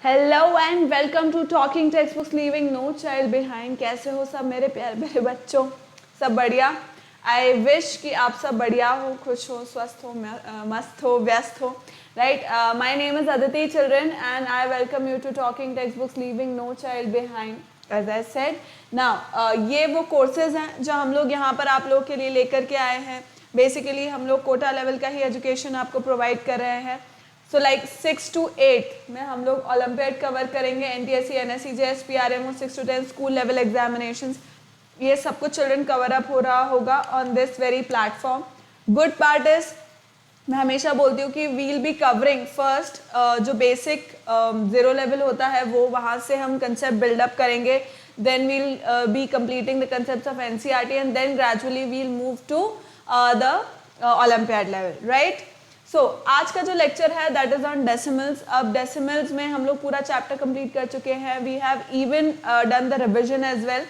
Hello and welcome to talking text books leaving no child behind. कैसे हो सब मेरे प्यारे प्यारे बच्चों? सब बढ़िया। आई विश कि आप सब बढ़िया हो, खुश हो, स्वस्थ हो, मस्त हो, व्यस्त हो। Right, my name is Aditi children and I welcome you to talking text books leaving no child behind. As I said now, ये वो कोर्सेज हैं जो हम लोग यहाँ पर आप लोग के लिए लेकर के आए हैं। बेसिकली हम लोग कोटा लेवल का ही एजुकेशन आपको प्रोवाइड कर रहे हैं। सो लाइक 6 to 8 में हम लोग ओलंपियाड कवर करेंगे, NTSC, NSC, JS, PRMO, 6 to 10 school level examinations. ये सब कुछ चिल्ड्रन कवर अप हो रहा होगा on this very platform. Good part is, मैं हमेशा बोलती हूँ कि वील बी कवरिंग फर्स्ट जो बेसिक जीरो लेवल होता है वो वहाँ से हम कंसेप्ट बिल्डअप करेंगे, then we'll be completing the concept of NCERT and then gradually we'll move to the olympiad level, right. So आज का जो लेक्चर है दैट इज ऑन डेसिमल्स। अब डेसिमल्स में हम लोग पूरा चैप्टर कंप्लीट कर चुके हैं। We have even done the revision as well.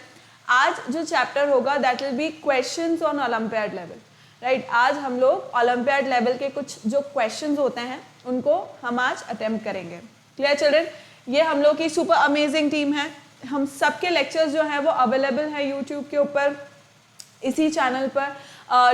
आज जो चैप्टर होगा that will be questions on Olympiad level, right. आज हम लोग ओलंपियाड लेवल के कुछ जो क्वेश्चंस होते हैं उनको हम आज अटेम्प्ट करेंगे। Clear children? ये हम लोग की सुपर अमेजिंग टीम है। हम सबके लेक्चर्स जो हैं वो अवेलेबल हैं यूट्यूब के ऊपर, इसी चैनल पर।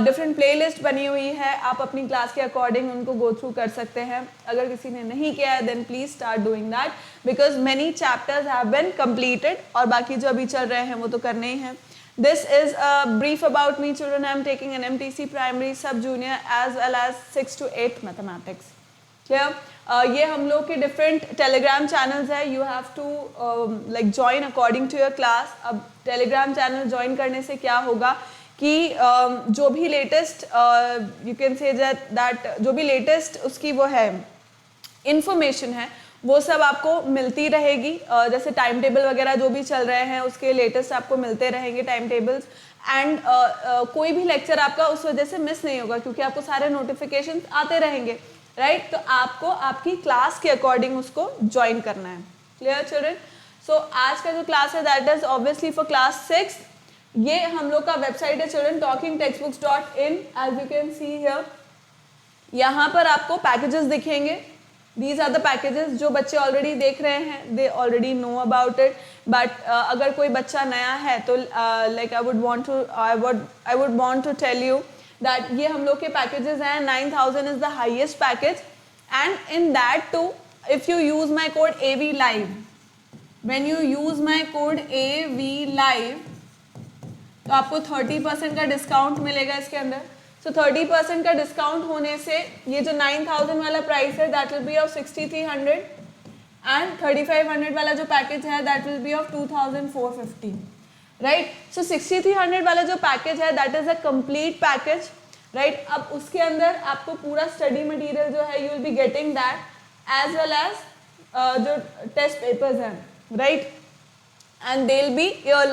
डिफरेंट प्लेलिस्ट बनी हुई है, आप अपनी क्लास के अकॉर्डिंग उनको गो थ्रू कर सकते हैं। अगर किसी ने नहीं किया है then please start doing that because many chapters have been completed और बाकी जो अभी चल रहे हैं वो तो करने ही हैं। This is a brief about me children. I am taking an MTC primary sub junior as well as 6 to 8 mathematics. Clear? ये हम लोग के डिफरेंट टेलीग्राम चैनल्स है। You have to like join according to your class. अब Telegram channel join करने से क्या होगा कि जो भी latest you can say that जो भी लेटेस्ट उसकी वो है इंफॉर्मेशन है वो सब आपको मिलती रहेगी। जैसे टाइम टेबल वगैरह जो भी चल रहे हैं उसके लेटेस्ट आपको मिलते रहेंगे टाइम टेबल्स। एंड कोई भी लेक्चर आपका उस वजह से मिस नहीं होगा क्योंकि आपको सारे नोटिफिकेशन आते रहेंगे, राइट। तो आपको आपकी क्लास के अकॉर्डिंग उसको ज्वाइन करना है। Clear children? सो आज का जो क्लास है that is obviously for class 6। ये हम लोग का वेबसाइट है children, talkingtextbooks.in। As you can see here, यहाँ पर आपको पैकेजेस दिखेंगे। दीज आर द पैकेजेस जो बच्चे ऑलरेडी देख रहे हैं, they already know about it. But अगर कोई बच्चा नया है तो like I would want to tell you that ये हम लोग के पैकेजेस हैं। 9000 is the highest package and in that too if you use my code AV Live, when you use my code AV Live तो आपको 30% का discount मिलेगा इसके अंदर। सो 30% का डिस्काउंट होने से ये जो 9000 वाला प्राइस है that will be of 6300 and 3500 वाला जो पैकेज है that will be of 2450, right. So 6300 वाला जो पैकेज है that is a complete package, right. अब उसके अंदर आपको पूरा स्टडी मटेरियल जो है you will be getting that as well as जो टेस्ट पेपर्स हैं, right. And they will be year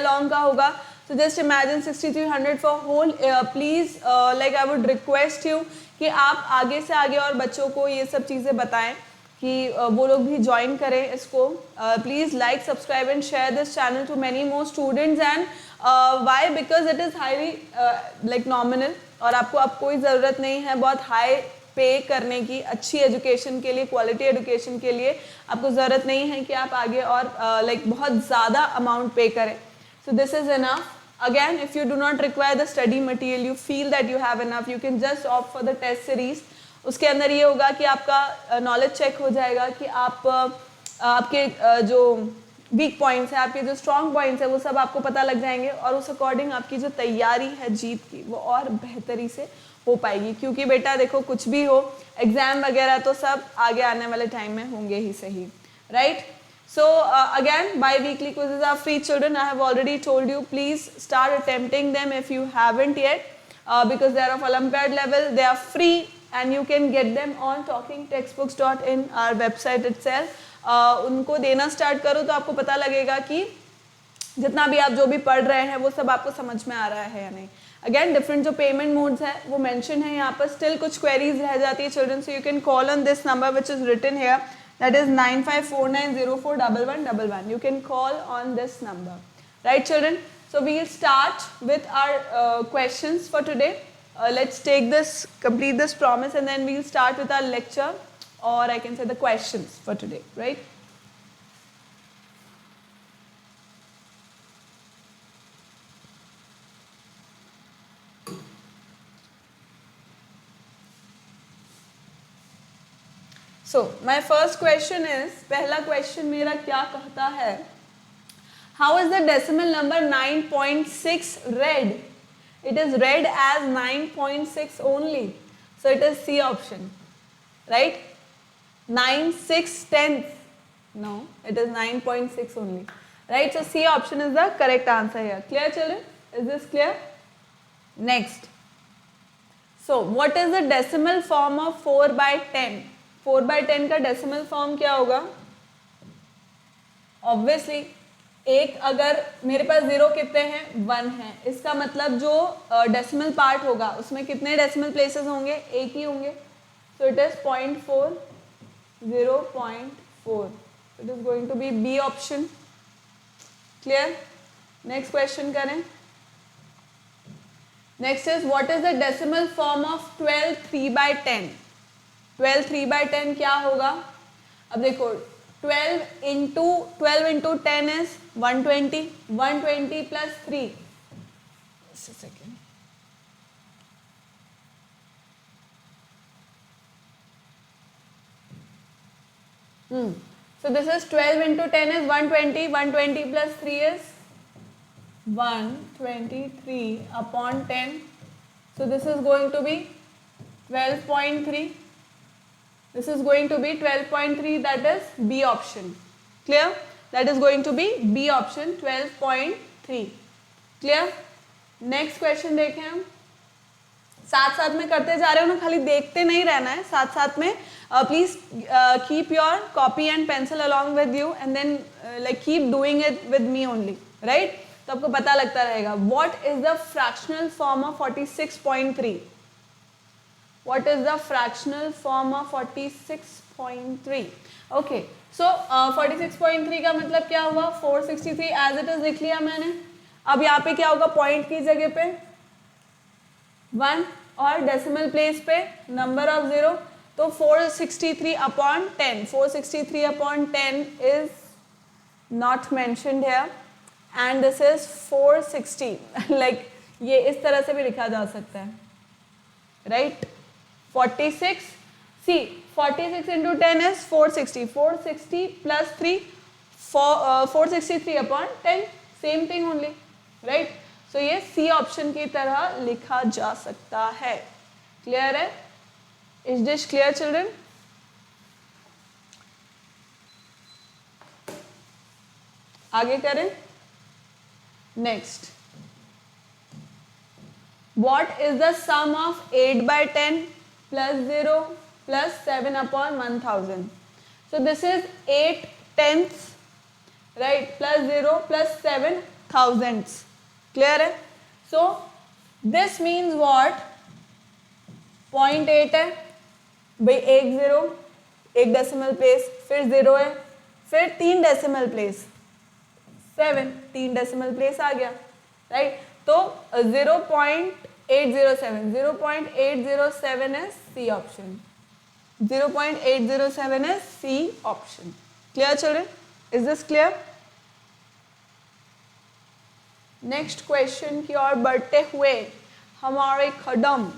long का होगा। So just imagine 6300 for whole year. Please like I would request you कि आप आगे से आगे और बच्चों को ये सब चीज़ें बताएं कि वो लोग भी ज्वाइन करें इसको। Please like, subscribe and share this channel to many more students. And why? Because it is highly like nominal और आपको अब कोई ज़रूरत नहीं है बहुत हाई पे करने की। अच्छी एजुकेशन के लिए, क्वालिटी एजुकेशन के लिए आपको ज़रूरत नहीं है कि आप आगे और लाइक बहुत ज़्यादा अमाउंट पे करें। So this is enough. Again, if you do not require the study material, you feel that you have enough, you can just opt for the test series. उसके अंदर ये होगा कि आपका नॉलेज चेक हो जाएगा कि आप आपके जो वीक पॉइंट्स हैं, आपके जो स्ट्रॉन्ग पॉइंट्स हैं वो सब आपको पता लग जाएंगे और उस अकॉर्डिंग आपकी जो तैयारी है जीत की वो और बेहतरी से हो पाएगी। क्योंकि बेटा देखो कुछ भी हो, एग्जाम वगैरह तो सब आगे आने वाले टाइम में होंगे ही सही, right. So again, bi-weekly quizzes are free children. I have already told you, please start attempting them if you haven't yet because they are of Olympiad level. They are free and you can get them on talkingtextbooks.in, our website itself. उनको देना start करो तो आपको पता लगेगा कि जितना भी आप जो भी पढ़ रहे हैं वो सब आपको समझ में आ रहा है या नहीं। अगेन डिफरेंट जो पेमेंट मोड्स है वो मेंशन है यहाँ पर। स्टिल कुछ क्वेरीज रह जाती है children, so you can call on this number which is written here, that is 9549041111. You can call on this number, right children? So we'll start with our questions for today. Let's complete this promise and then we'll start with our lecture, or I can say the questions for today, right? So my first question is, पहला question मेरा क्या कहता है, how is the decimal number 9.6 read? It is read as 9.6 only, so it is C option, right? 9/6 no, it is 9.6 only, right? So C option is the correct answer here. Clear children? Is this clear? Next, so what is the decimal form of 4/10? 4/10 का decimal form क्या होगा? Obviously एक, अगर मेरे पास zero कितने हैं, 1 है, इसका मतलब जो डेसिमल पार्ट होगा उसमें कितने डेसिमल प्लेसेस होंगे, एक ही होंगे, सो it is 0.4, 0.4, it is going to be B option. Clear? Next question करें. Next is what is the decimal form of 12 3/10? 12 3/10 क्या होगा? अब देखो 12 into 10 is 120, 120 plus 3. Just a second. So this is 12 into 10 is 120, 120 plus 3 is 123 upon 10. So this is going to be 12.3. This is going to be 12.3, that is B option. Clear? That is going to be B option, 12.3. Clear? Next question देखें हम. साथ साथ में करते जा रहे हो ना, खाली देखते नहीं रहना है, साथ साथ में please keep your copy and pencil along with you and then like keep doing it with me only, right? तो आपको पता लगता रहेगा. What is the fractional form of 46.3? What is the fractional form of 46.3? Okay, so 46.3 का मतलब क्या हुआ, 463 as it is लिख लिया मैंने. अब यहाँ पे क्या होगा, पॉइंट की जगह पे 1 और डेसिमल प्लेस पे नंबर ऑफ 0, तो 463 upon 10. 463 upon 10 is not mentioned here and this is 460. Like ये इस तरह से भी लिखा जा सकता है, right? 46, C 46 into 10 is 460. 460 plus 3, 463 upon 10, same thing only, right? So ये C ऑप्शन की तरह लिखा जा सकता है. क्लियर है? Is this clear children? आगे करें. Next, what is the sum of 8/10 plus 0 plus 7 upon 1000? So this is 8 tenths, right, plus 0 plus 7 thousandths. Clear है? So this means what? 0.8 है भाई, एक 0, एक डेसिमल प्लेस, फिर 0 है, फिर 3 डेसिमल प्लेस, 7, 3 डेसिमल प्लेस आ गया, राइट? तो 0.807, 0.807 is C option. 0.807 is C option. Clear children? Is this clear? Next question की ओर बढ़ते हुए हमारे कदम.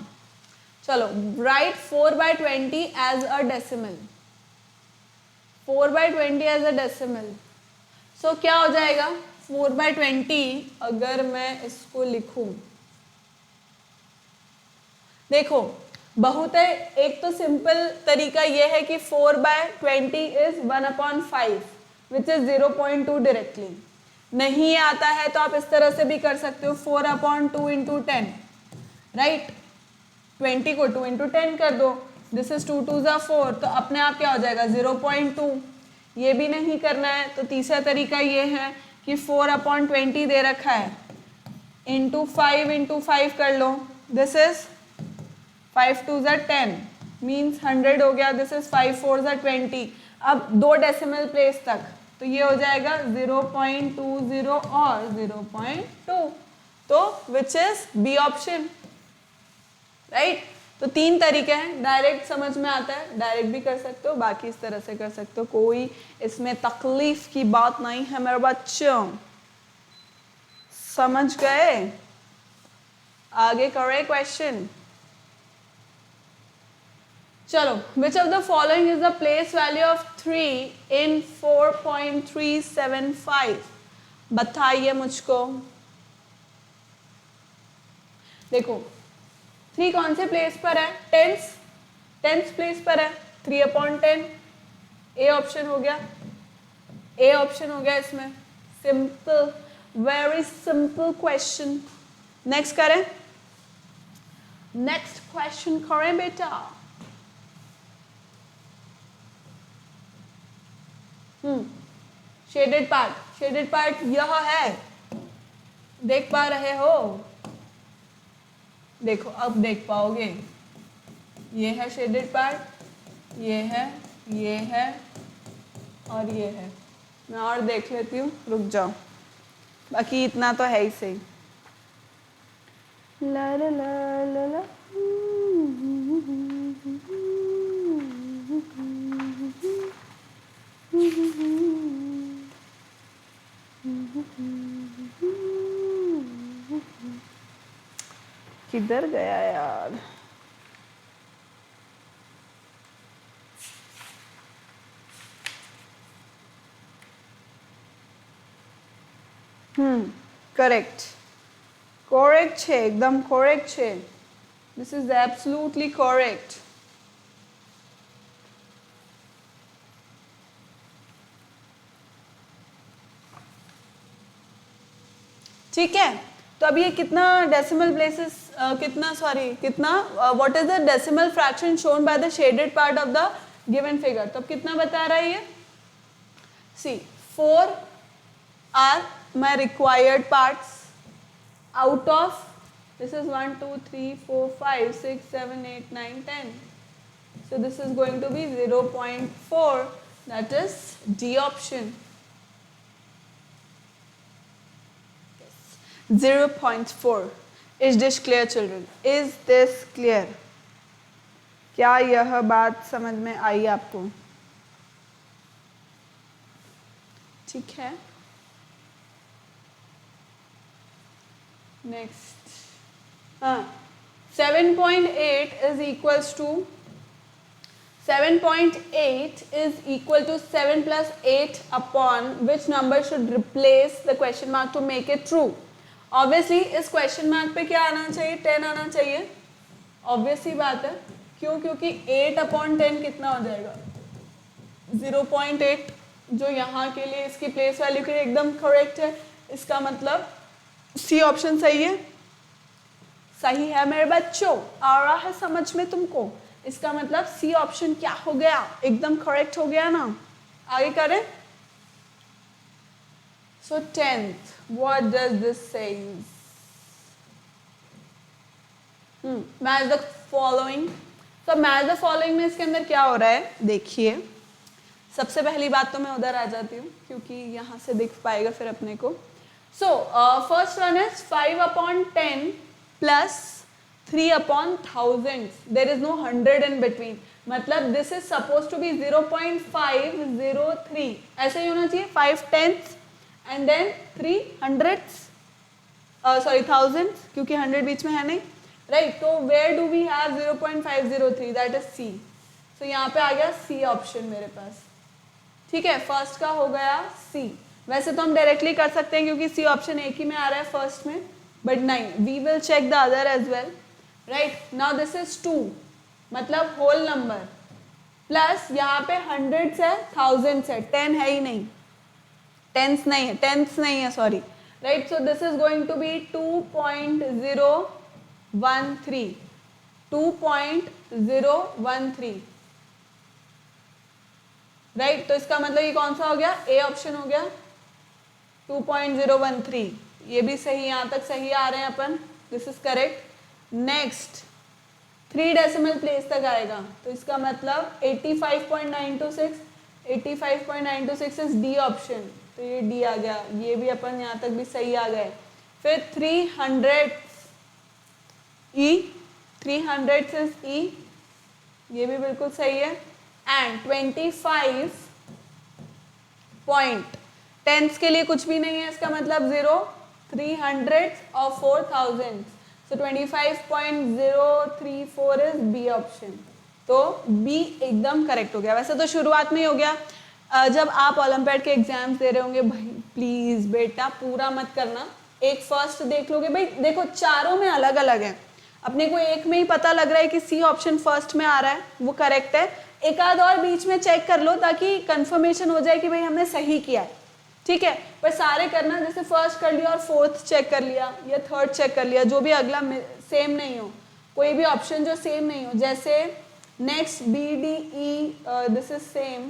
चलो, right 4/20 as a decimal. 4/20 as a decimal. So क्या हो जाएगा 4/20 अगर मैं इसको लिखूं? देखो बहुत है, एक तो सिंपल तरीका यह है कि 4/20 इज 1/5 विच इज 0.2 डायरेक्टली. नहीं आता है तो आप इस तरह से भी कर सकते हो, 4/2 into 10, राइट? 20 को 2 into 10 कर दो, दिस इज 2 2 ज़ा 4, तो अपने आप क्या हो जाएगा 0.2. ये भी नहीं करना है तो तीसरा तरीका ये है कि 4/20 दे रखा है, इंटू 5 कर लो, दिस इज 5 2 ज़ा 10 मीन्स 100 हो गया, दिस इज 5 4 ज़ा 20. अब 2 डेसिमल प्लेस तक तो ये हो जाएगा 0.20 और 0.2, तो which is B option, right? तो 3 तरीके हैं. डायरेक्ट समझ में आता है, डायरेक्ट भी कर सकते हो, बाकी इस तरह से कर सकते हो, कोई इसमें तकलीफ की बात नहीं है मेरे बच्चों. समझ गए? आगे करे क्वेश्चन. चलो, which of the following is the place value of 3 इन 4.375? बताइए मुझको। देखो 3 कौन से प्लेस पर है? टेंस प्लेस पर है, 3/10। ए ऑप्शन हो गया, ए ऑप्शन हो गया इसमें। Simple, very simple question. Next करें, नेक्स्ट क्वेश्चन करें बेटा। शेडेड पार्ट यह है, देख पा रहे हो? देखो अब देख पाओगे, ये है शेडेड पार्ट, ये है और ये है। मैं और देख लेती हूँ, रुक जाओ, बाकी इतना तो है ही सही। ला ला ला ला ला। किधर गया यार? करेक्ट છે, एकदम करेक्ट છે. This is absolutely correct. ठीक है, तो अब ये कितना डेसिमल प्लेसेस कितना what is the decimal fraction shown by the shaded part of the given figure? तो अब कितना बता रहा है ये? See 4 are my required parts out of this is 1 2 3 4 5 6 7 8 9 10, so this is going to be 0.4, that is D option. Yes. 0.4. Is this clear children? Is this clear? क्या यह बात समझ में आई आपको? ठीक है, next 7.8 is equals to 7 plus 8 upon which number should replace the question mark to make it true? Obviously इस question mark पे क्या आना चाहिए? 10 आना चाहिए, obvious ही बात है। क्यों? क्योंकि 8/10 कितना हो जाएगा? 0.8, जो यहाँ के लिए इसकी प्लेस वैल्यू के लिए एकदम करेक्ट है। इसका मतलब सी ऑप्शन सही है। सही है मेरे बच्चों, आ रहा है समझ में तुमको? इसका मतलब सी ऑप्शन क्या हो गया? एकदम करेक्ट हो गया ना। आगे करें। सो 10th, what does this says? Match the following. तो मैच द फॉलोइंग में इसके अंदर क्या हो रहा है देखिए। सबसे पहली बात तो मैं उधर आ जाती हूँ क्योंकि यहाँ से दिख पाएगा फिर अपने को। So first one is 5/10 plus 3/1000. There is no 100 in between. मतलब this is supposed to be 0.503. ऐसे ही होना चाहिए, 5 tenths and then 3 hundredths. Sorry, thousands, क्योंकि 100 बीच में है नहीं, right? तो where do we have 0.503? That is C. So यहाँ पे आ गया C ऑप्शन मेरे पास। ठीक है, फर्स्ट का हो गया C। वैसे तो हम डायरेक्टली कर सकते हैं क्योंकि सी ऑप्शन एक ही में आ रहा है फर्स्ट में, बट नहीं, we will check the other as well, right? Now this is 2, मतलब होल नंबर, प्लस यहाँ पे हंड्रेड्स है, थाउजेंड्स है, 10 है ही नहीं, टेंस नहीं है, sorry, right? So this is going to be 2.013, 2.013, right? तो इसका मतलब ये कौन सा हो गया? ए ऑप्शन हो गया, 2.013। ये भी सही, यहाँ तक सही आ रहे हैं अपन, this is correct. Next 3 decimal place तक आएगा, तो इसका मतलब 85.926, 85.926 इज डी ऑप्शन, तो ये डी आ गया। ये भी अपन यहाँ तक भी सही आ गए। फिर 300 ई, 300 इज ई, ये भी बिल्कुल सही है। एंड 25 पॉइंट टेंस के लिए कुछ भी नहीं है, इसका मतलब 0, 300 और 4000, सो 25.034 इज बी ऑप्शन। तो बी एकदम करेक्ट हो गया। वैसे तो शुरुआत में ही हो गया, जब आप ओलंपियाड के एग्जाम्स दे रहे होंगे, भाई प्लीज बेटा पूरा मत करना, एक फर्स्ट देख लोगे। भाई देखो चारों में अलग अलग है, अपने को एक में ही पता लग रहा है कि सी ऑप्शन फर्स्ट में आ रहा है, वो करेक्ट है। एक आध और बीच में चेक कर लो ताकि कंफर्मेशन हो जाए कि भाई हमने सही किया है, ठीक है। पर सारे करना, जैसे फर्स्ट कर लिया और फोर्थ चेक कर लिया या थर्ड चेक कर लिया, जो भी अगला सेम नहीं हो, कोई भी ऑप्शन जो सेम नहीं हो, जैसे next B D E this is same,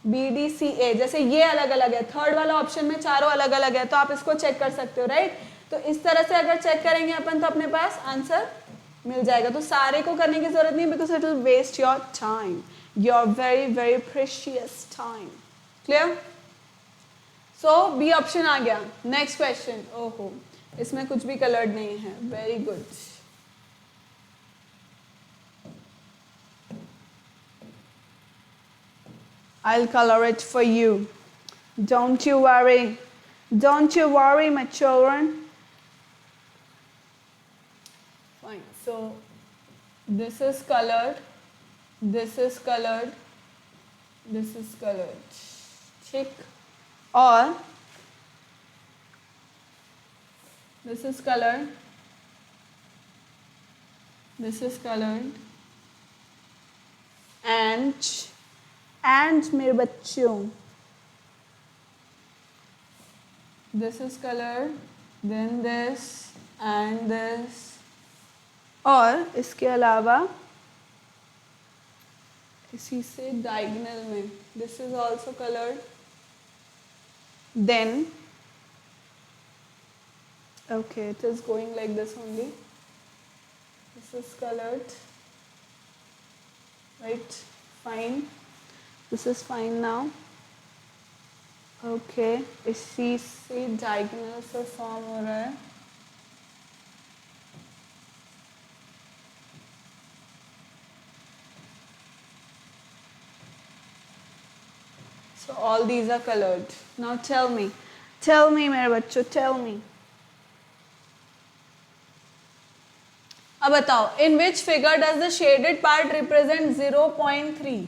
B D C A, जैसे ये अलग अलग है, थर्ड वाला ऑप्शन में चारों अलग अलग है, तो आप इसको चेक कर सकते हो, राइट। तो इस तरह से अगर चेक करेंगे अपन तो अपने पास आंसर मिल जाएगा। तो सारे को करने की जरूरत नहीं, because it will waste your time, your very very precious time. Clear? So B option आ गया। नेक्स्ट क्वेश्चन, ओहो इसमें कुछ भी कलर्ड नहीं है, very good. I'll color it for you. Don't you worry. Don't you worry, my children. Fine. So this is colored. This is colored. This is colored. ठीक. Or this is colored. This is colored. And मेरे बच्चों, this is colored, then this and this, और इसके अलावा इसी से diagonal में this is also colored, then okay it is going like this only, this is colored, right, fine, this is fine now, okay, इसी से डायगोनल से form हो रहा है, so all these are colored. Now tell me मेरे बच्चों, tell me. अब बताओ, in which figure does the shaded part represent 0.3?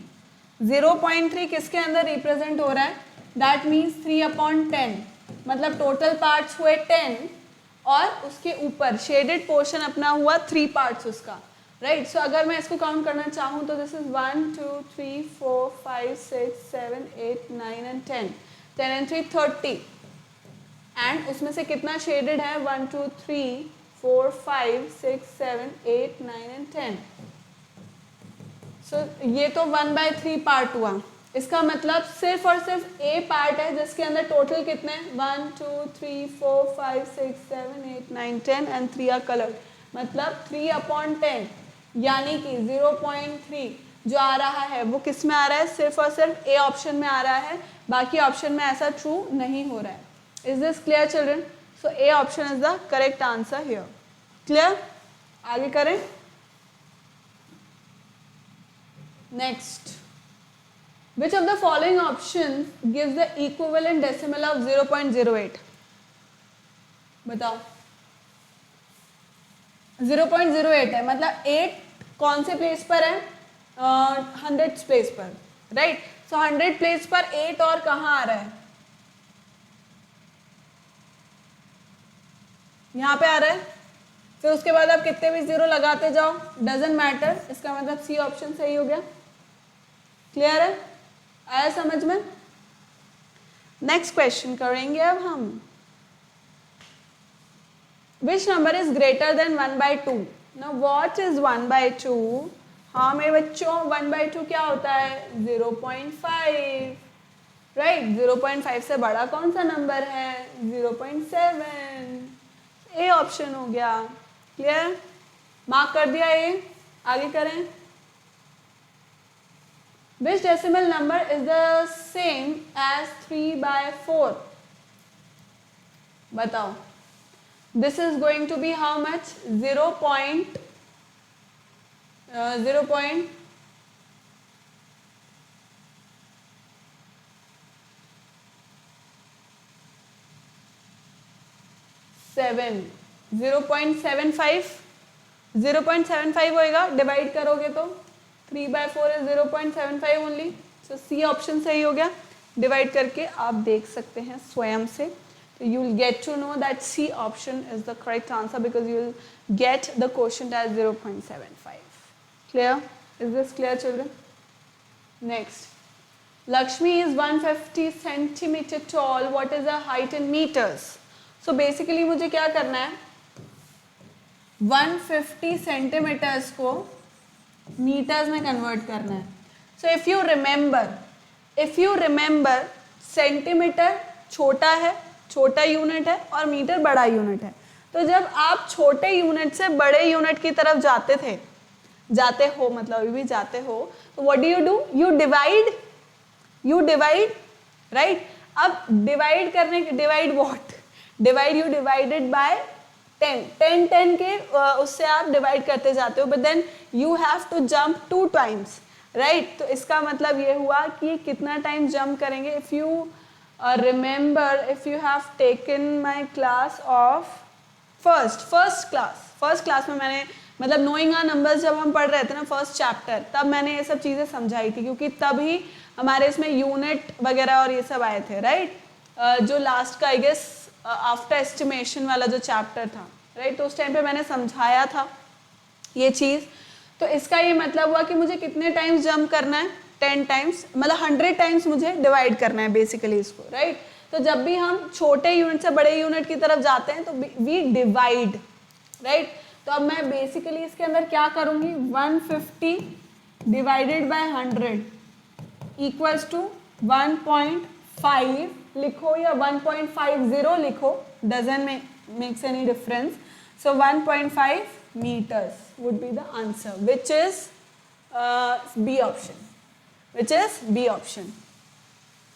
0.3 किसके अंदर रिप्रेजेंट हो रहा है? दैट मीन्स 3/10, मतलब टोटल पार्ट्स हुए 10 और उसके ऊपर शेडेड पोर्शन अपना हुआ 3 पार्ट्स उसका, राइट। सो अगर मैं इसको काउंट करना चाहूँ तो this is 1 2 3 4 5 6 7 8 9 and 10, 10 and 3 30, and उसमें से कितना शेडेड है? 1 2 3 4 5 6 7 8 9 एंड 10। So, ये तो 1/3 पार्ट हुआ, इसका मतलब सिर्फ और सिर्फ ए पार्ट है जिसके अंदर टोटल कितने? 1 2 3 4 5 6 7 8 9 10 एंड 3 आर कलर्ड, मतलब 3/10, यानी कि 0.3 जो आ रहा है वो किस में आ रहा है? सिर्फ और सिर्फ ए ऑप्शन में आ रहा है, बाकी ऑप्शन में ऐसा ट्रू नहीं हो रहा है। Is this clear children? So A option is the correct answer here. Clear? आगे करें। Next, which of the following options gives the equivalent decimal of 0.08? बताओ। 0.08 है, मतलब 8 कौन से प्लेस पर है? 100 प्लेस पर, राइट। सो 100 प्लेस पर 8 और कहाँ आ रहा है? यहाँ पे आ रहा है, फिर उसके बाद आप कितने भी जीरो लगाते जाओ, डजेंट मैटर, इसका मतलब सी ऑप्शन सही हो गया। क्लियर है? आया समझ में? नेक्स्ट क्वेश्चन करेंगे अब हम। Which number is greater than 1/2? Now what is 1/2? हाँ मेरे बच्चों, 1/2 क्या होता है? 0.5, राइट। 0.5 से बड़ा कौन सा नंबर है? 0.7। ए ऑप्शन हो गया। क्लियर? मार्क कर दिया ए। आगे करें। Which decimal number is the same as 3/4? बताओ। This is going to be how much? 0.75 होएगा, डिवाइड करोगे तो 3/4 is 0.75 only, so C option सही हो गया। डिवाइड करके आप देख सकते हैं स्वयं से, तो you will get to know that C option is the correct answer because you will get the question as 0.75. Clear? Is this clear children? Next, Lakshmi is 150 centimeter tall. What is her height in meters? So basically मुझे क्या करना है, 150 centimetres को metres में convert करना है। So if you remember centimetre छोटा है, छोटा यूनिट है, और मीटर बड़ा यूनिट है। तो जब आप छोटे यूनिट से बड़े यूनिट की तरफ जाते हो मतलब अभी भी जाते हो, तो what do? You divide, right? अब डिवाइड करने के, divide what? Divide, you divided by 10 के उससे आप डिवाइड करते जाते हो, but then you have to jump 2 times, right? तो इसका मतलब ये हुआ कि कितना टाइम जंप करेंगे। If you remember, if you have taken my class of first class में मैंने मतलब नोइंग आवर नंबर्स जब हम पढ़ रहे थे ना फर्स्ट चैप्टर, तब मैंने ये सब चीज़ें समझाई थी, क्योंकि तभी हमारे इसमें यूनिट वगैरह और ये सब आए थे, राइट? जो लास्ट का आई गेस आफ्टर एस्टिमेशन वाला जो चैप्टर था, राइट? तो उस टाइम पे मैंने समझाया था ये चीज़। तो इसका ये मतलब हुआ कि मुझे कितने टाइम्स जंप करना है? 10 टाइम्स, मतलब 100 टाइम्स मुझे डिवाइड करना है बेसिकली इसको, राइट? तो जब भी हम छोटे यूनिट से बड़े यूनिट की तरफ जाते हैं तो वी डिवाइड, राइट? तो अब मैं बेसिकली इसके अंदर क्या करूँगी, 150 डिवाइडेड बाय 100 इक्वल्स टू 1.5 लिखो या 1.50 लिखो, doesn't makes any difference. So 1.5 meters would be the answer, which is B option. Which is B option.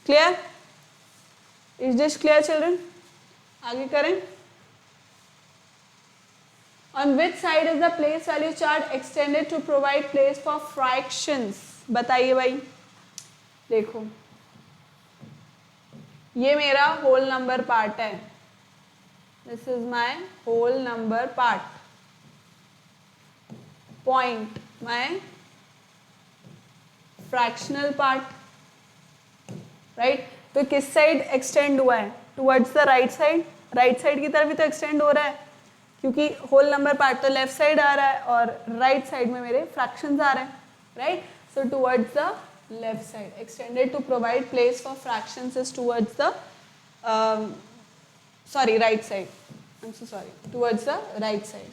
Clear? Is this clear, children? आगे करें। On which side is the place value chart extended to provide place for fractions? बताइए भाई। देखो, ये मेरा whole number part है। This is my whole number part. Point my fractional part, right? तो किस साइड एक्सटेंड हुआ है? Towards the right side. Right side की तरफ ही तो एक्सटेंड हो रहा है, क्योंकि होल नंबर पार्ट तो लेफ्ट साइड आ रहा है और राइट साइड में मेरे फ्रैक्शंस आ रहे हैं, right? So towards the left side, extended to provide place for fractions is towards the right side, I am so sorry, towards the right side,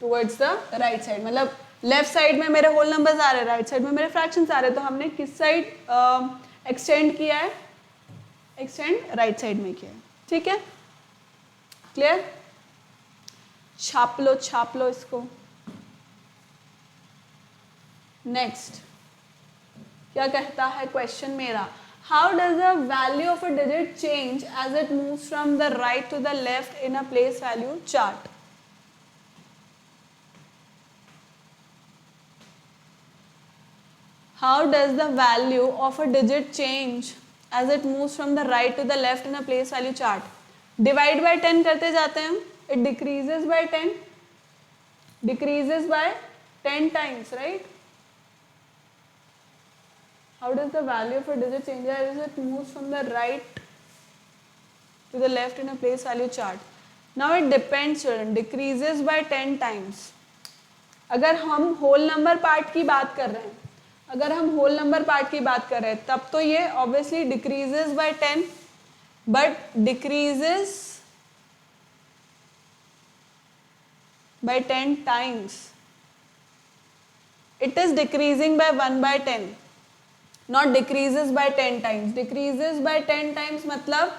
towards the right side. मतलब left side में मेरे whole numbers आ रहे हैं, right side में मेरे fractions आ रहे हैं, तो हमने किस साइड एक्सटेंड किया है? एक्सटेंड राइट साइड में किया है, ठीक है? क्लियर? छाप लो इसको। नेक्स्ट क्या कहता है क्वेश्चन मेरा, how does the value of a digit change as it moves from the right to the left in a place value chart? How does the value of a digit change as it moves from the right to the left in a place value chart? Divide by 10 करते जाते हैं हम, it decreases by 10, decreases by 10 times, right? How does the value of a digit change as it moves from the right to the left in a place value chart? Now it depends, children, decreases by 10 times. अगर हम whole number part की बात कर रहे हैं, अगर हम whole number part की बात कर रहे हैं, तब तो ये obviously decreases by 10, but decreases by 10 times. It is decreasing by 1/10, not decreases by 10 times. Decreases by 10 times मतलब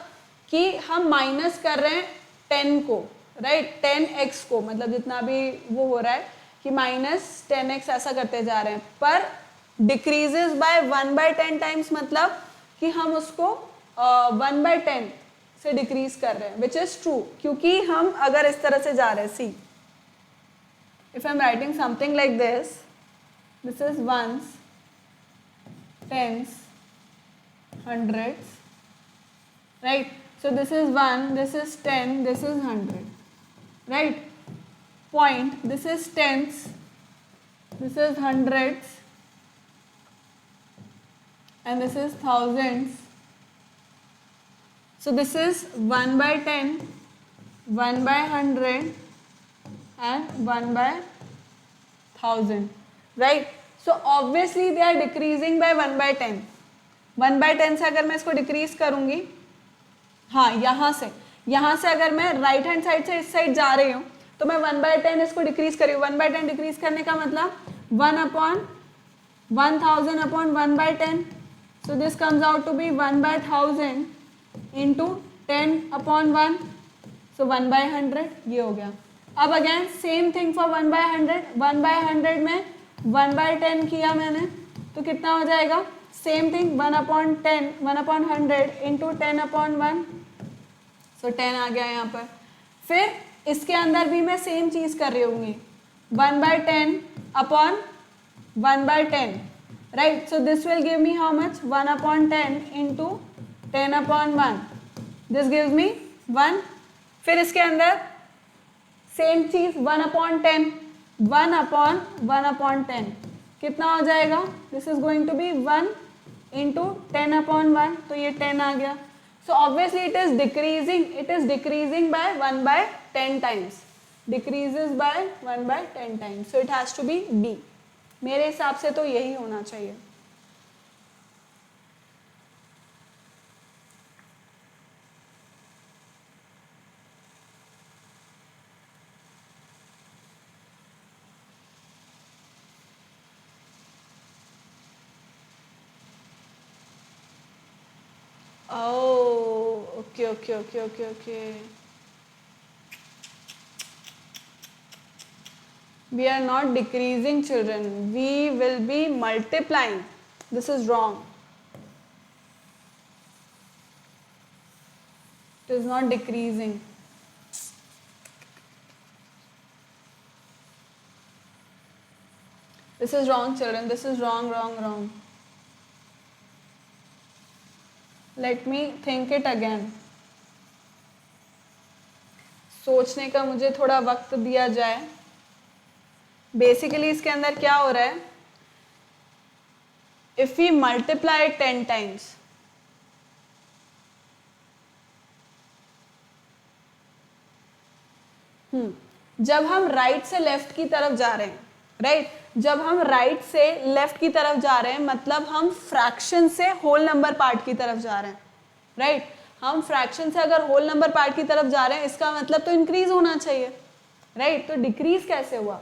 कि हम माइनस कर रहे हैं 10 को, राइट? 10x को, मतलब जितना भी वो हो रहा है कि माइनस 10x ऐसा करते जा रहे हैं, पर डिक्रीजेस बाय 1/10 टाइम्स मतलब कि हम उसको 1/10 से डिक्रीज कर रहे हैं, विच इज ट्रू, क्योंकि हम अगर इस तरह से जा रहे हैं, see if I am writing something like this, this is ones, tens, hundreds, right? So this is 1, this is 10, this is 100, right? Point, this is tens, this is hundreds, and this is thousands. So this is 1 by 10, 1 by 100 and 1 by 1000, right? So obviously they are decreasing by 1 by 10. 1 by 10 से अगर मैं इसको decrease करूंगी, हाँ यहाँ से अगर मैं राइट हैंड साइड से इस साइड जा रही हूँ तो मैं 1 by 10 इसको डिक्रीज करी हूँ. 1 by 10 डिक्रीज करने का मतलब 1 upon 1000 upon 1 by 10. So this comes out to be 1 by 1000 into 10 upon 1. So 1 by 100 ये हो गया. अब again same thing for 1 by 100. 1 by 100 में 1 by 10 किया मैंने तो कितना हो जाएगा? Same thing 1 upon 10, 1 upon 100 into 10 upon 1. So 10 आ गया यहाँ पर. फिर इसके अंदर भी मैं सेम चीज़ कर रही होंगी. 1 by 10 upon 1 by 10. Right? So this will give me how much? 1 upon 10 into 10 upon 1. This gives me 1. फिर इसके अंदर सेम चीज़ 1 upon 10. 1 upon 1 upon 10. कितना हो जाएगा? This is going to be 1 into 10 upon 1. तो ये 10 आ गया. So obviously it is decreasing. It is decreasing by 1 by 10 times. Decreases by 1 by 10 times. So it has to be B. मेरे हिसाब से तो यही होना चाहिए. Oh, okay. We are not decreasing, children. We will be multiplying. This is wrong. It is not decreasing. This is wrong, children. This is wrong. Let me think it again. सोचने का मुझे थोड़ा वक्त दिया जाए. बेसिकली इसके अंदर क्या हो रहा है? If we multiply it 10 times, जब हम राइट से लेफ्ट की तरफ जा रहे हैं, राइट, जब हम राइट से लेफ्ट की तरफ जा रहे हैं मतलब हम फ्रैक्शन से होल नंबर पार्ट की तरफ जा रहे हैं, राइट. हम फ्रैक्शन से अगर होल नंबर पार्ट की तरफ जा रहे हैं इसका मतलब तो इंक्रीज होना चाहिए, राइट. तो डिक्रीज कैसे हुआ?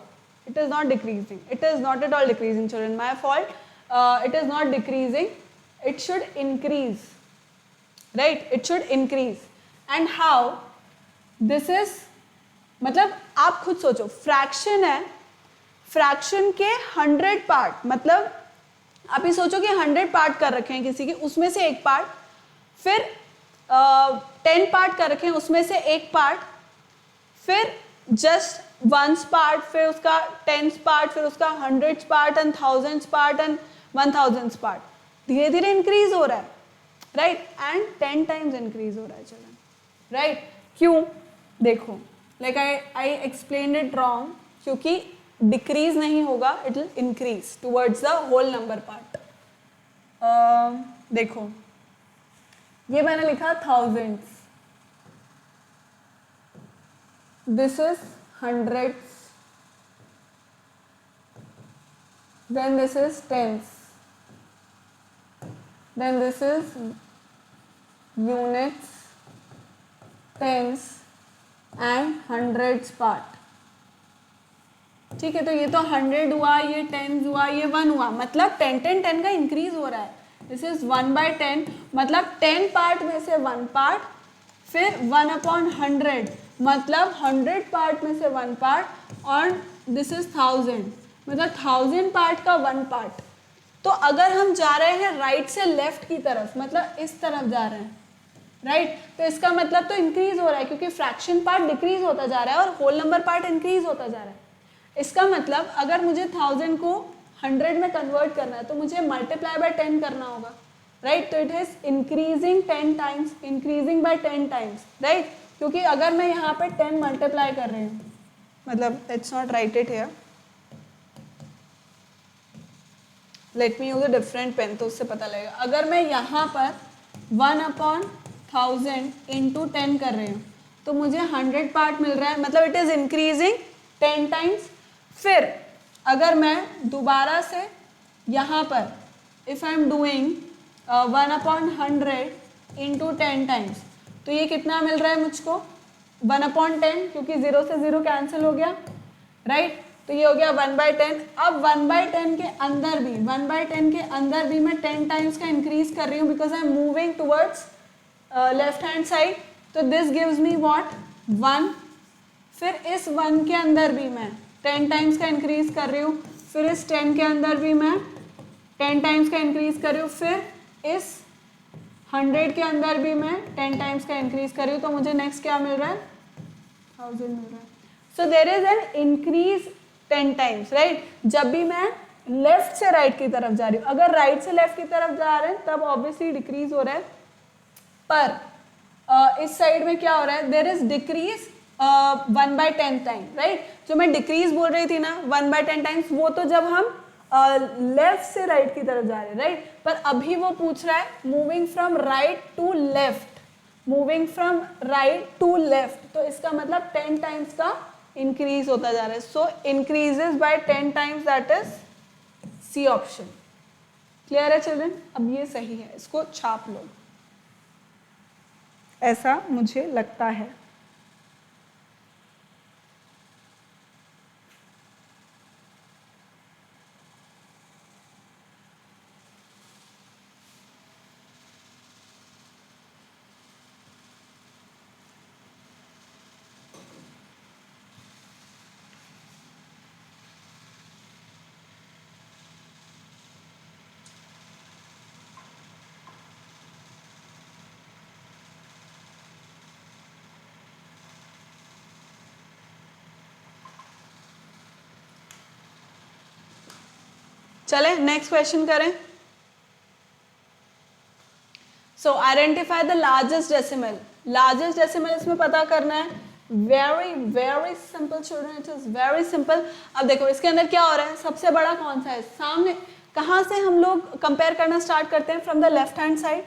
It is not decreasing. It is not at all decreasing, children. My fault. It is not decreasing. It should increase, right? It should increase. And how? This is, मतलब आप खुद सोचो, fraction है, fraction के 100 part, मतलब आप ही सोचो कि 100 पार्ट कर रखे हैं किसी के, उसमें से एक पार्ट, फिर 10 पार्ट कर रखे हैं उसमें से एक पार्ट, फिर जस्ट 1 पार्ट, फिर उसका 10 पार्ट, फिर उसका 100 part and 1000 part and 1000 part. धीरे धीरे इंक्रीज हो रहा है, राइट, एंड 10 टाइम्स इंक्रीज हो रहा है, चलो, राइट. क्यों? देखो, like I explain it wrong, क्योंकि डिक्रीज नहीं होगा, it will increase towards the whole number part. देखो, ये मैंने लिखा thousands, this is hundreds, then this is tens, then this is units, tens and hundreds part. ठीक है, तो ये तो 100 हुआ, ये 10 हुआ, ये 1 हुआ, मतलब 10 का इंक्रीज हो रहा है. दिस इज 1 by 10, मतलब 10 पार्ट में से 1 पार्ट, फिर 1 upon 100, मतलब 100 पार्ट में से 1 पार्ट, और दिस इज 1000, मतलब 1000 पार्ट का 1 पार्ट. तो अगर हम जा रहे हैं राइट से लेफ्ट की तरफ, मतलब इस तरफ जा रहे हैं, राइट, तो इसका मतलब तो इंक्रीज हो रहा है, क्योंकि फ्रैक्शन पार्ट डिक्रीज होता जा रहा है और होल नंबर पार्ट इंक्रीज होता जा रहा है. इसका मतलब अगर मुझे 1000 को 100 में कन्वर्ट करना है तो मुझे मल्टीप्लाई बाय 10 करना होगा, राइट. तो it is increasing 10 times, increasing by 10 times, right, क्योंकि अगर मैं यहाँ पे 10 मल्टीप्लाई कर रही हूँ, मतलब let's not write it here, let me use a different pen, तो उससे पता लगेगा। अगर मैं यहाँ पर 1/1000 इंटू 10 कर रही हूँ तो मुझे 100 पार्ट मिल रहा है, मतलब इट इज़ इंक्रीजिंग 10 टाइम्स। फिर अगर मैं दोबारा से यहाँ पर if I am doing 1/100 into 10 times, तो ये कितना मिल रहा है मुझको 1/10, क्योंकि 0 से 0 कैंसिल हो गया, राइट। तो ये हो गया 1/10। अब 1/10 के अंदर भी 1/10 के अंदर भी मैं 10 टाइम्स का इंक्रीज कर रही हूँ, because I am moving towards left hand side. तो दिस गिव्स मी व्हाट 1। फिर इस 1 के अंदर भी मैं 10 टाइम्स का इंक्रीज कर रही हूँ, फिर इस 10 के अंदर भी मैं 10 टाइम्स का इंक्रीज कर रही हूँ, फिर इस 100 के अंदर भी मैं 10 टाइम्स का इंक्रीज कर रही हूँ। तो मुझे नेक्स्ट क्या मिल रहा है 1000 मिल रहा है। So there is an increase 10 times, right. जब भी मैं लेफ्ट से राइट की तरफ जा रही हूँ, अगर राइट से लेफ्ट की तरफ जा रहे हैं तब ऑब्वियसली डिक्रीज हो रहा है, पर इस साइड में क्या हो रहा है, there is decrease 1/10 time, right. जो मैं डिक्रीज बोल रही थी ना 1/10 टाइम्स, वो तो जब हम लेफ्ट से राइट की तरफ जा रहे हैं, राइट। पर अभी वो पूछ रहा है moving from right to left, moving from right to left, तो इसका मतलब 10 टाइम्स का इंक्रीज होता जा रहा है। So increases by 10 times, that is C option. Clear है चिल्ड्रन? अब ये सही है, इसको छाप लो, ऐसा मुझे लगता है। चले नेक्स्ट क्वेश्चन करें। सो identify the largest decimal. Largest decimal इसमें पता करना है, very very simple children, it is very simple. अब देखो इसके अंदर क्या हो रहा है, सबसे बड़ा कौन सा है सामने, कहाँ से हम लोग कंपेयर करना स्टार्ट करते हैं, from the left hand side.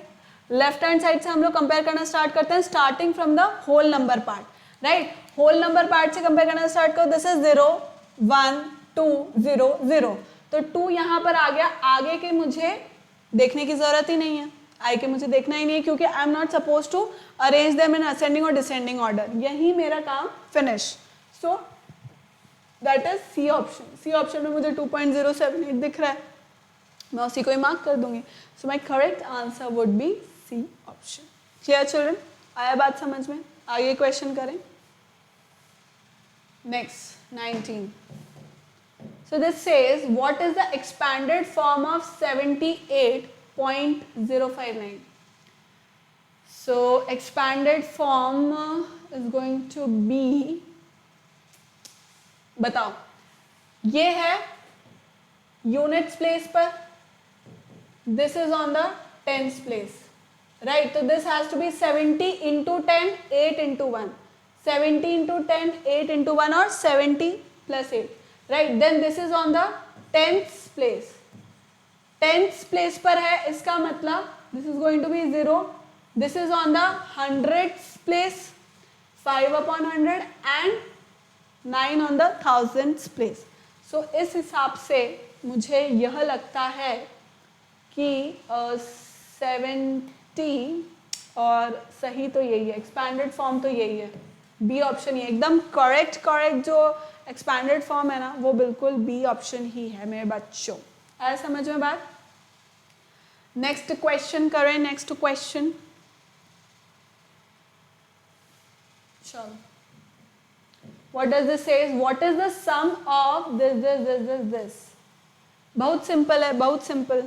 Left hand side से हम लोग कंपेयर करना स्टार्ट करते हैं, starting from the whole number part, right. Whole number part से कंपेयर करना स्टार्ट करो, दिस इज 0 1 2 0 0, तो 2 यहाँ पर आ गया। आगे के मुझे देखने की जरूरत ही नहीं है, आई के मुझे देखना ही नहीं है, क्योंकि I am not suppose to arrange them in ascending और डिसेंडिंग ऑर्डर, यही मेरा काम finish. So that is C option. C option में मुझे 2.078 दिख रहा है, मैं उसी को ही मार्क कर दूंगी। So my correct answer would be C option. Clear children? आया बात समझ में? आगे क्वेश्चन करें। Next 19. So this says what is the expanded form of 78.059? So expanded form is going to be, बताओ, ये है यूनिट्स प्लेस पर, this is on the tens place, right? So this has to be 70 into 10, 8 into 1, 70 into 10, 8 into 1, or 70 plus 8. Right, then this is on the tenth place. Tenth place पर है, इसका मतलब this is going to be 0। This is on the 100th place, 5/100, and 9 on the 1000th place. So इस हिसाब से मुझे यह लगता है कि 70, और सही तो यही है, एक्सपैंडेड फॉर्म तो यही है, बी ऑप्शन ही एकदम करेक्ट जो एक्सपैंडेड फॉर्म है ना, वो बिल्कुल बी ऑप्शन ही है मेरे बच्चों। आया समझ में बात? नेक्स्ट क्वेश्चन करें, नेक्स्ट क्वेश्चन। चलो, what does this says, what is the sum of this this this this this? बहुत सिंपल है, बहुत सिंपल।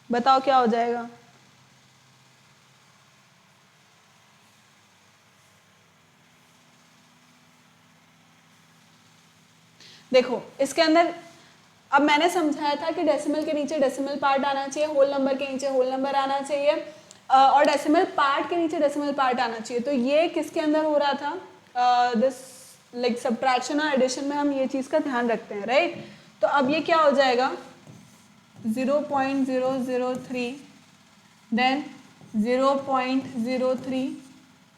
बताओ क्या हो जाएगा? देखो इसके अंदर अब मैंने समझाया था कि डेसिमल के नीचे डेसिमल पार्ट आना चाहिए, होल नंबर के नीचे होल नंबर आना चाहिए, और डेसिमल पार्ट के नीचे डेसिमल पार्ट आना चाहिए। तो ये किसके अंदर हो रहा था, दिस लाइक सब्ट्रैक्शन और एडिशन में हम ये चीज़ का ध्यान रखते हैं, राइट। तो अब ये क्या हो जाएगा, 0.003, then 0.03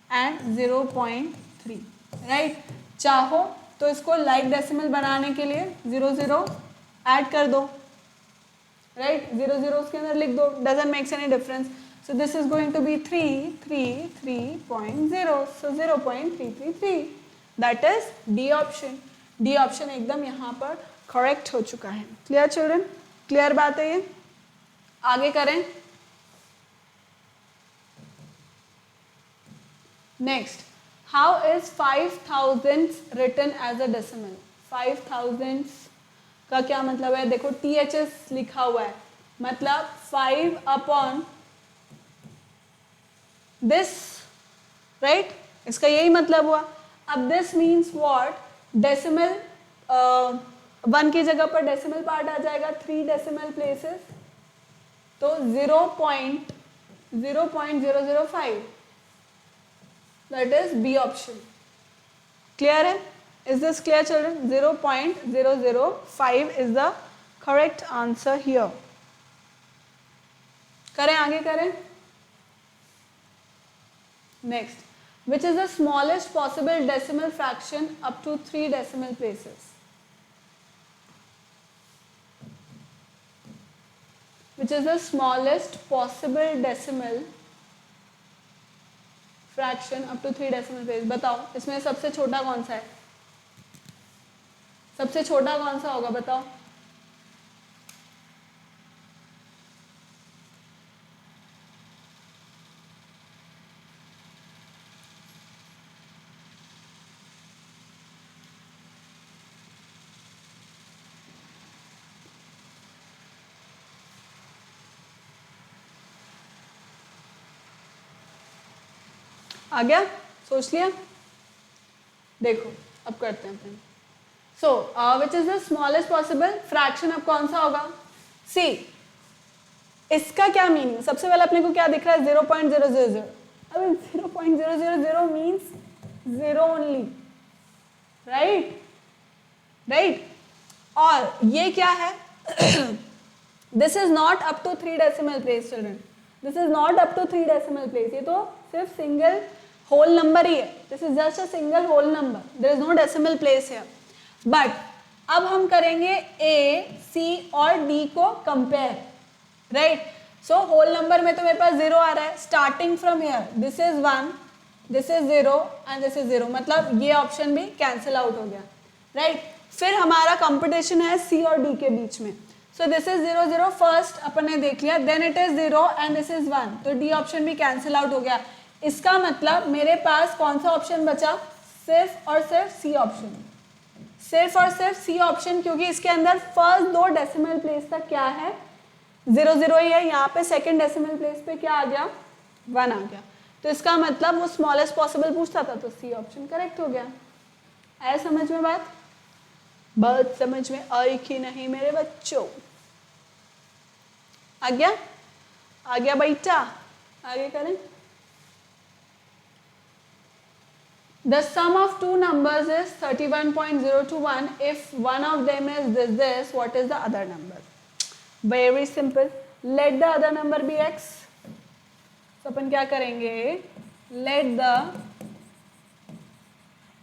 एंड 0.3, राइट। चाहो तो इसको लाइक डेसिमल बनाने के लिए 0 ऐड कर दो, राइट। 0 उसके अंदर लिख दो, doesn't makes any difference. So this is going to be 333.0, so 0.333, that is D option. D option एकदम यहाँ पर करेक्ट हो चुका है। क्लियर चिल्ड्रन, क्लियर बात है ये। आगे करें। Next, how is 5000 written as a decimal. 5000 का क्या मतलब है, देखो THS लिखा हुआ है, मतलब 5 अपॉन दिस, राइट, इसका यही मतलब हुआ। अब दिस मीन्स व्हाट, डेसिमल 1 की जगह पर डेसिमल पार्ट आ जाएगा 3 डेसिमल प्लेसेस, तो 0.005, that is B option. Clear है? Is this clear children? 0.005 is the correct answer here. करें, आगे करें। Next, which is the smallest possible decimal fraction up to 3 decimal places? Which is the smallest possible decimal fraction up to 3 decimal places? बताओ, इसमें सबसे छोटा कौन सा है? सबसे छोटा कौन सा होगा बताओ? आ गया? सोच लिया? देखो अब करते हैं। So which is the smallest possible fraction, अब कौन सा होगा? सी, इसका क्या मीनिंग, सबसे पहले अपने को क्या दिख रहा है? 0.000। अब 0.000 मीन्स 0 ओनली, राइट, राइट। और ये क्या है? This is not up to 3 decimal place children, this is not up to 3 decimal place, ये तो सिर्फ सिंगल होल नंबर ही है। This is just a single whole number, there is no decimal place here. But अब हम करेंगे A, C और D को compare, right. So whole number में तो मेरे पास 0 आ रहा है, starting from here this is 1, this is 0 and this is 0, मतलब ये ऑप्शन भी कैंसिल आउट हो गया, राइट। फिर हमारा कंपटीशन है C और D के बीच में। सो दिस इज 0 0, फर्स्ट अपन ने देख लिया, then it is 0 and this is 1, तो D ऑप्शन भी कैंसिल आउट हो गया। इसका मतलब मेरे पास कौन सा ऑप्शन बचा? सिर्फ और सिर्फ C ऑप्शन, सिर्फ और सिर्फ C ऑप्शन, क्योंकि इसके अंदर फर्स्ट 2 डेसिमल प्लेस तक क्या है? 0 0 ही है। यहाँ पे सेकंड डेसिमल प्लेस पे क्या आ गया? 1 आ गया। तो इसका मतलब वो स्मॉलेस्ट पॉसिबल पूछता था, तो C ऑप्शन करेक्ट हो गया। आया समझ में बात? बात समझ में आई कि नहीं मेरे बच्चों? आ गया? आ गया बेटा? आगे करें। The sum of two numbers is 31.021. If one of them is this, what is the other number? Very simple. Let the other number be x. So अपन क्या करेंगे? Let the,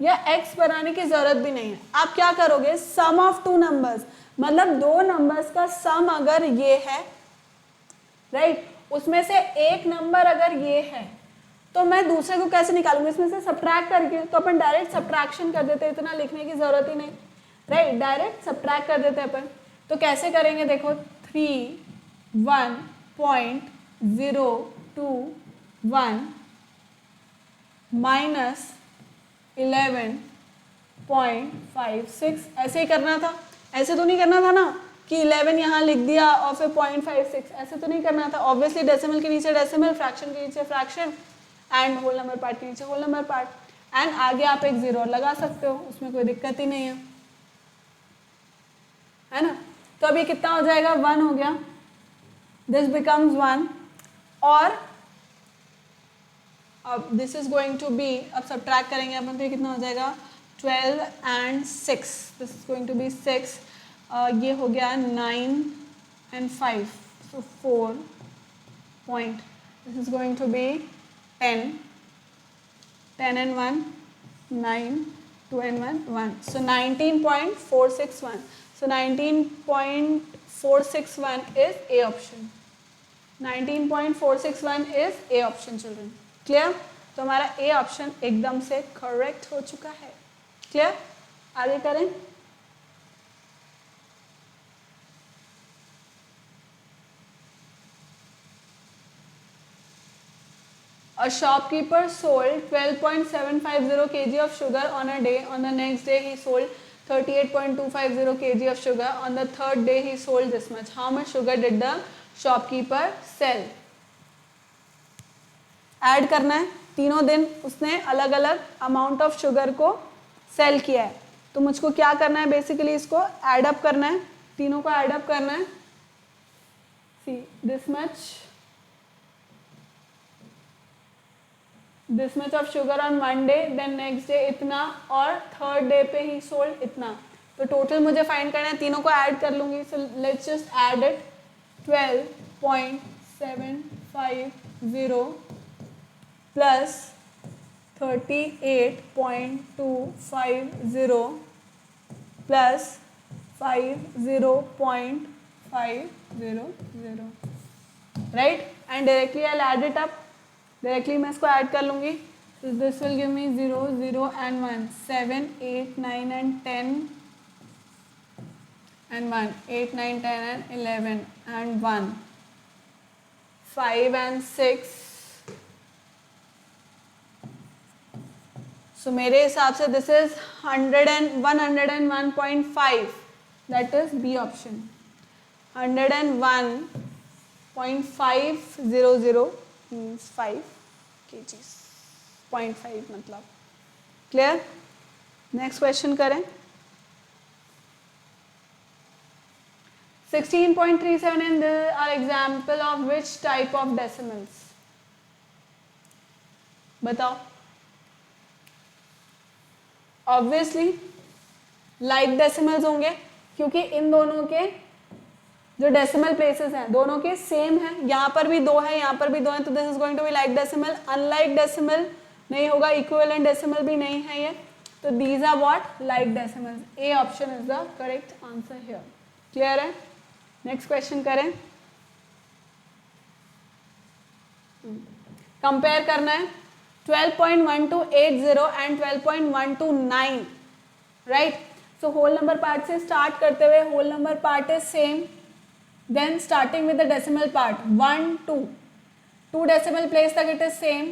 या x बनाने की जरूरत भी नहीं है। आप क्या करोगे? Sum of two numbers, मतलब 2 नंबर्स का सम अगर ये है, राइट, उसमें से एक नंबर अगर ये है, तो मैं दूसरे को कैसे निकालूंगी? इसमें से सब्ट्रैक्ट करके, तो अपन डायरेक्ट सब्ट्रैक्शन कर देते, इतना लिखने की जरूरत ही नहीं, राइट, डायरेक्ट सब्ट्रैक्ट कर देते अपन। तो कैसे करेंगे? देखो 31.021 माइनस 11.56, ऐसे ही करना था। ऐसे तो नहीं करना था ना कि 11 यहाँ लिख दिया और फिर 0.56, ऐसे तो नहीं करना था। ऑब्वियसली डेसिमल के नीचे डेसिमल, फ्रैक्शन के नीचे fraction, and whole number part के नीचे होल नंबर पार्ट, एंड आगे आप एक 0 लगा सकते हो, उसमें कोई दिक्कत ही नहीं है ना। तो अब ये कितना हो जाएगा? 1 हो गया, दिस बिकम्स 1, और अब this is going to be, अब सब्ट्रैक्ट करेंगे अपन, तो ये कितना हो जाएगा? 12 and 6, this is going to be 6, ये हो गया 9 and 5. So 4 point. This is going to be 10. 10 and 1, 9. 2 and 1, 1. So 19.461. So 19.461 is A option. 19.461 is A option children. Clear? तो हमारा A option एकदम से correct हो चुका है. Clear? आगे करें. A shopkeeper sold 12.750 kg of sugar on a day. On the next day, he sold 38.250 kg of sugar. On the third day, he sold this much. How much sugar did the shopkeeper sell? Add करना है. तीनों दिन उसने अलग अलग amount of sugar को cell किया है. तो मुझको क्या करना है? बेसिकली इसको ऐड अप करना है. तीनों को ऐड अप करना है. सी this much of sugar on one day, then next day इतना, और third day पे ही sold इतना. तो टोटल मुझे फाइंड करना है. तीनों को ऐड कर लूँगी. So let's just add it. 12.750 plus 38.250 plus 50.500. Right? And directly I'll add it up. Directly मैं इसको ऐड कर लूँगी. So this will give me 0, 0 and 1. 7, 8, 9 and 10 and 1. 8, 9, 10 and 11 and 1. 5 and 6. So मेरे हिसाब से this is 101.5. That is B option. 101.500 means 5 kgs. 0.5 मतलब. Clear? Next question करें. 16.37 and these are example of which type of decimals? बताओ. Obviously like decimals होंगे, क्योंकि इन दोनों के जो डेसिमल प्लेसेस हैं दोनों के सेम हैं. यहाँ पर भी 2 है, यहाँ पर भी 2 है. तो this is going to be like decimal. Unlike decimal नहीं होगा. इक्विवेलेंट डेसिमल भी नहीं है ये. तो these are what? Like decimals. A option is the correct answer here. Clear है? नेक्स्ट क्वेश्चन करें. कंपेयर करना है 12.1280 and 12.129. Right? So whole number part से स्टार्ट करते हुए whole number part is same. Then starting with the decimal part 1, 2, 2 decimal place तक it is same.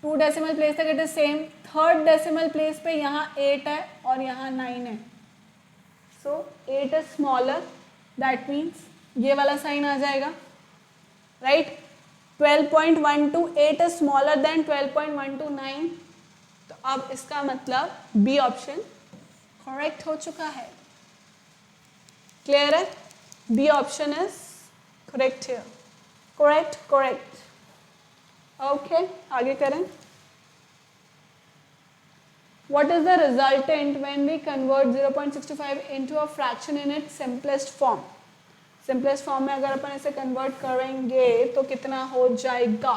2 decimal place तक it is same. Third decimal place पे यहाँ 8 है और यहाँ 9 है. So 8 is smaller. That means ये वाला साइन आ जाएगा. Right? 12.128 is smaller than 12.129. तो अब इसका मतलब B option correct हो चुका है. Clear है? B option is correct here. Correct. Okay, आगे करें. What is the resultant when we convert 0.65 into a fraction in its simplest form? Simplest form में अगर अपन इसे convert करेंगे तो कितना हो जाएगा?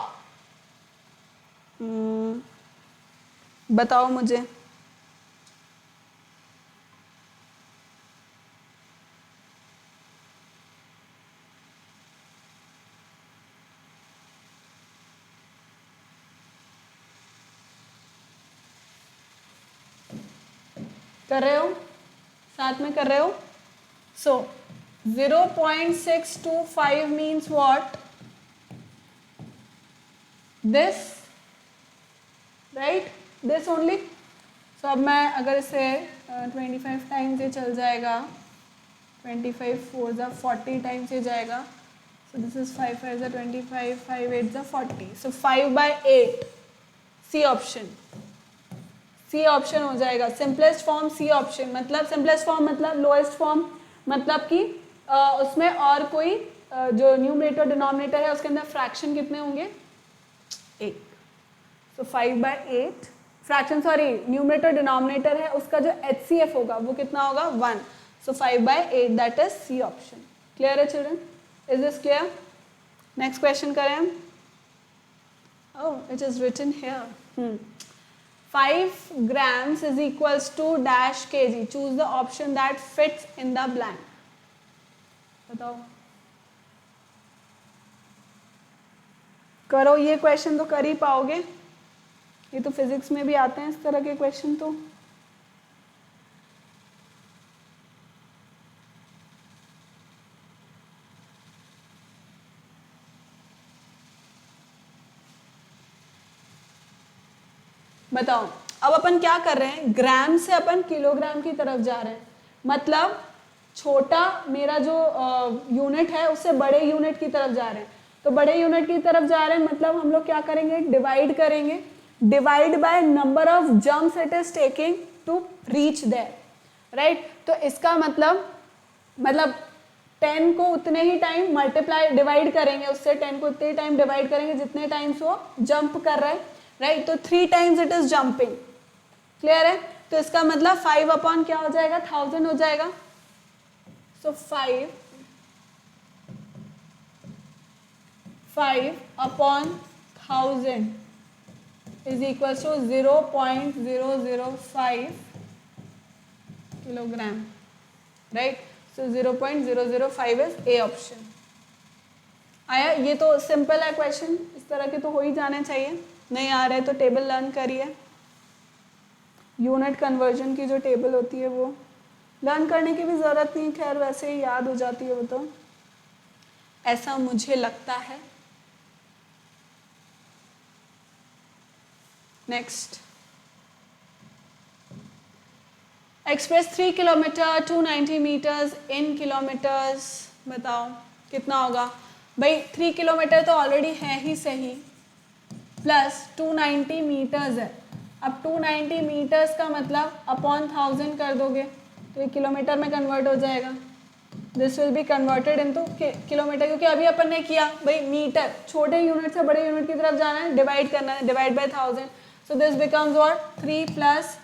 बताओ मुझे. कर रहे हो? साथ में कर रहे हो? So 0.625 means what? This, right? This only. So अब मैं अगर इसे 25 टाइम्स ये चल जाएगा. 25 4 जा 40 टाइम्स ये जाएगा. So this is 5 5 जा 25, 5 8 जा 40. So 5/8. C option. C option हो जाएगा. Simplest form C option. मतलब सिंपलेस्ट फॉर्म मतलब लोएस्ट फॉर्म. मतलब कि उसमें और कोई जो न्यूमरेटर डिनोमिनेटर है उसके अंदर फ्रैक्शन कितने होंगे? 1. So 5/8 fraction, sorry numerator denominator है उसका जो HCF होगा वो कितना होगा? 1. So 5/8 that is C option. Clear है children? Is this clear? Next question करें हम. Oh, it is written here. 5 grams is equals to dash kg. Choose the option that fits in the blank. बताओ. करो, ये question तो कर ही पाओगे. ये तो फिजिक्स में भी आते हैं इस तरह के क्वेश्चन. तो बताओ. अब अपन क्या कर रहे हैं, ग्राम से अपन किलोग्राम की तरफ जा रहे हैं. मतलब छोटा मेरा जो यूनिट है उससे बड़े यूनिट की तरफ जा रहे हैं. तो बड़े यूनिट की तरफ जा रहे हैं मतलब हम लोग क्या करेंगे, डिवाइड करेंगे. Divide by number of jumps it is taking to reach there, right. तो इसका मतलब 10 को उतने ही टाइम मल्टीप्लाई डिवाइड करेंगे, उससे 10 को उतने ही टाइम डिवाइड करेंगे जितने टाइम्स वो जंप कर रहा है, राइट. तो 3 times it is jumping. Clear है? तो इसका मतलब 5 अपॉन क्या हो जाएगा, 1000 हो जाएगा. So 5 upon 1000 is equal to 0.005 kilogram, right. So 0.005 is A option. आया? ये तो सिंपल है क्वेश्चन, इस तरह के तो हो ही जाने चाहिए. नहीं आ रहे तो टेबल लर्न करिए. यूनिट कन्वर्जन की जो टेबल होती है वो लर्न करने की भी ज़रूरत नहीं, खैर वैसे ही याद हो जाती है वो तो, ऐसा मुझे लगता है. Next, express 3 kilometre 290 metres in kilometres. बताओ कितना होगा भाई. 3 किलोमीटर तो ऑलरेडी है ही सही, प्लस 290 मीटर्स है. अब 290 मीटर्स का मतलब अपॉन 1000 कर दोगे तो ये किलोमीटर में कन्वर्ट हो जाएगा. This will be converted into kilometre, क्योंकि अभी अपन ने किया भाई मीटर, छोटे यूनिट से बड़े यूनिट की तरफ जाना है, डिवाइड करना है, divide by 1000. So this becomes what, 3 plus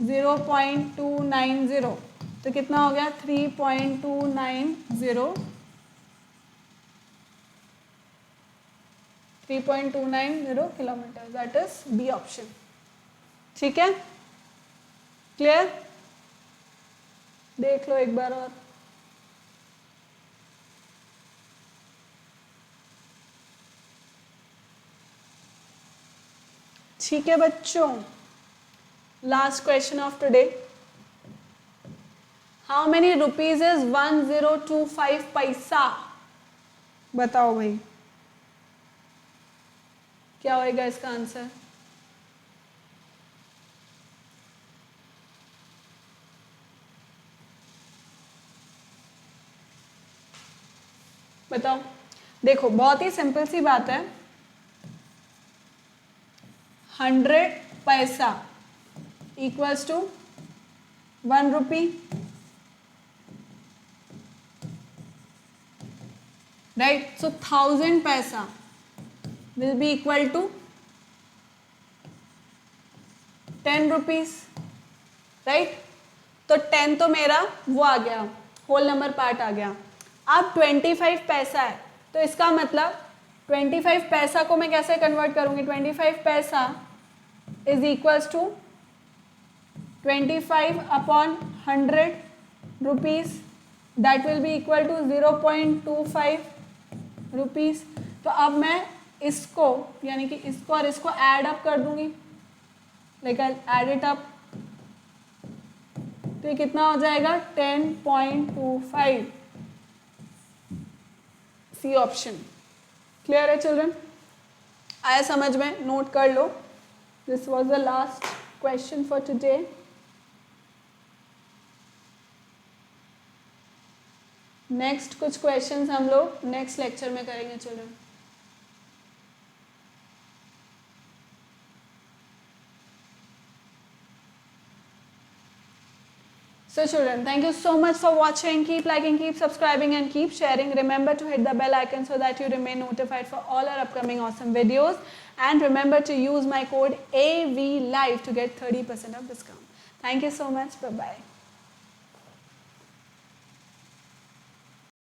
0.290. तो कितना हो गया, 3.290 kilometre. That is B option. ठीक है? क्लियर? देख लो एक बार और. ठीक है बच्चों, last question of today. How many rupees is 1025 पैसा? बताओ भाई क्या होएगा इसका आंसर. बताओ. देखो बहुत ही सिंपल सी बात है. 100 पैसा equals to 1 rupee, right. So 1000 पैसा will be equal to 10 rupees, right. तो 10 तो मेरा वो आ गया, होल नंबर पार्ट आ गया. अब 25 पैसा है तो इसका मतलब 25 पैसा को मैं कैसे कन्वर्ट करूंगी. 25 पैसा is equals to 25 upon 100 rupees, that will be equal to 0.25 rupees. तो अब मैं इसको यानी कि इसको और इसको ऐड अप कर दूंगी, like I add it up. तो ये कितना हो जाएगा, 10.25. C option. क्लियर है चिल्ड्रन? आया समझ में? नोट कर लो. This was the last question for today. Next कुछ क्वेश्चंस हम लोग नेक्स्ट लेक्चर में करेंगे children. So children, thank you so much for watching. Keep liking, keep subscribing and keep sharing. Remember to hit the bell icon so that you remain notified for all our upcoming awesome videos. And remember to use my code AVLIVE to get 30% of discount. Thank you so much. Bye-bye.